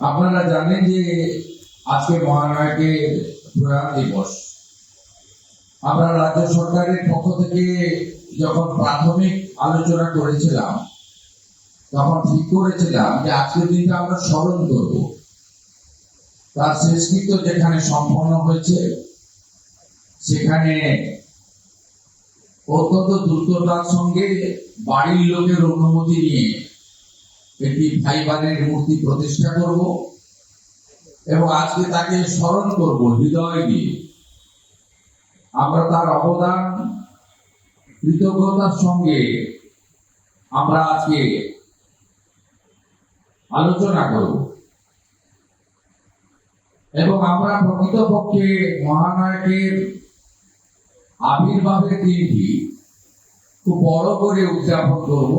আপনারা জানেন যে আজকে মহানায়কের প্রয়াণ দিবস। আমরা রাজ্য সরকারের পক্ষ থেকে যখন প্রাথমিক আলোচনা করেছিলাম তখন ঠিক করেছিলাম যে আজকের দিনটা আমরা স্মরণ করব। তার শেষকৃত্য যেখানে সম্পন্ন হয়েছে সেখানে অত্যন্ত দ্রুততার সঙ্গে বাড়ির লোকের অনুমতি নিয়ে একটি ভাইবানের মূর্তি প্রতিষ্ঠা করব এবং আজকে তাকে স্মরণ করব হৃদয় দিয়ে। আমরা তার অবদান কৃতজ্ঞতার সঙ্গে আমরা আজকে আলোচনা করব এবং আমরা প্রকৃতপক্ষে মহানায়কের আবির্ভাবের দিনটি খুব বড় করে উদযাপন করব,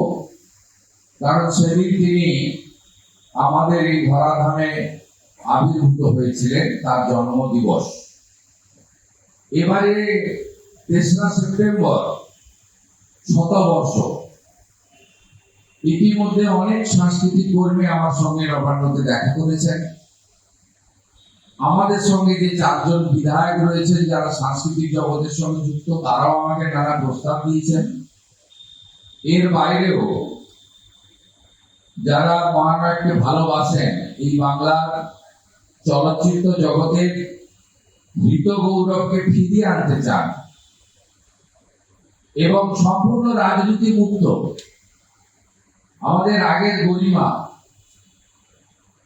কারণ সেদিন তিনি আমাদের এই ধরাধামে আবির্ভূত হয়েছিলেন, তার জন্মদিবস। এবারে ৩রা সেপ্টেম্বর শতবর্ষ। ইতিমধ্যে অনেক সাংস্কৃতিক কর্মী আমার সঙ্গে নবান্নতে দেখা করেছেন। আমাদের সঙ্গে যে 4 জন বিধায়ক রয়েছেন যারা সাংস্কৃতিক জগতের সঙ্গে যুক্ত, তারাও আমাকে নানা প্রস্তাব দিয়েছেন। এর বাইরেও যারা মহানায়ককে ভালোবাসেন, এই বাংলার চলচ্চিত্র জগতের মৃত গৌরবকে ফিরিয়ে আনতে চান এবং সম্পূর্ণ রাজনীতি মুক্ত আমাদের আগের গরিমা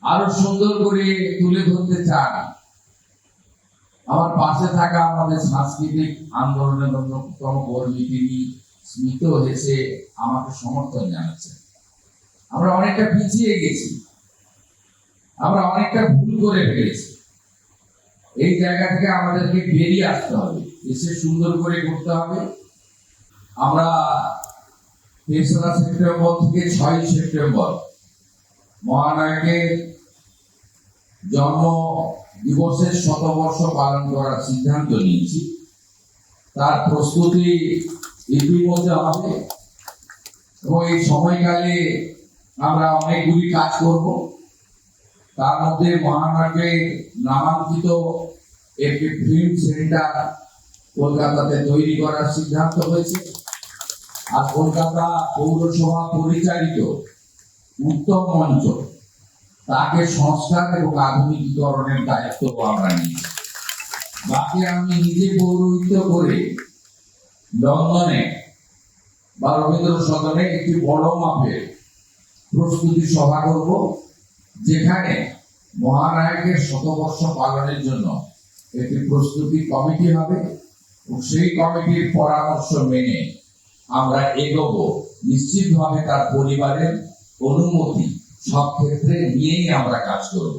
আরো সুন্দর করে তুলে ধরতে চান, আমার পাশে থাকা আমাদের সাংস্কৃতিক আন্দোলনের অন্যতম কর্মী তিনি স্মিত হেসে আমাকে সমর্থন জানাচ্ছেন। আমরা অনেকটা পিছিয়ে গেছি, আমরা অনেকটা ভুল করে ফেলেছি। এই জায়গা থেকে আমাদেরকে বেরিয়ে আসতে হবে, এসে সুন্দর করে করতে হবে। আমরা ৩রা সেপ্টেম্বর থেকে ৬ই সেপ্টেম্বর মহানায়কের জন্ম দিবসের শতবর্ষ পালন করার সিদ্ধান্ত নিয়েছি। তার প্রস্তুতি ইতিমধ্যে হবে এবং এই সময়কালে আমরা অনেকগুলি কাজ করব। তার মধ্যে মহানায়কের নামাঙ্কিত একটি ফিল্ম সেন্টার কলকাতাতে তৈরি করার সিদ্ধান্ত হয়েছে। আর কলকাতা পৌরসভা পরিচালিত উত্তম মঞ্চ, তাকে সংস্কার এবং আধুনিকীকরণের দায়িত্ব আমরা নিয়েছি। বাকি আমি নিজে পৌরোহিত্য করে লন্ডনে বা রবীন্দ্র সদনে একটি বড় মাপের প্রস্তুতি সভা করব, যেখানে মহানায়কের শতবর্ষ পালনের জন্য একটি প্রস্তুতি কমিটি হবে এবং সেই কমিটির পরামর্শ মেনে আমরা এগোবো। নিশ্চিতভাবে তার পরিবারের অনুমতি সব ক্ষেত্রে নিয়েই আমরা কাজ করব।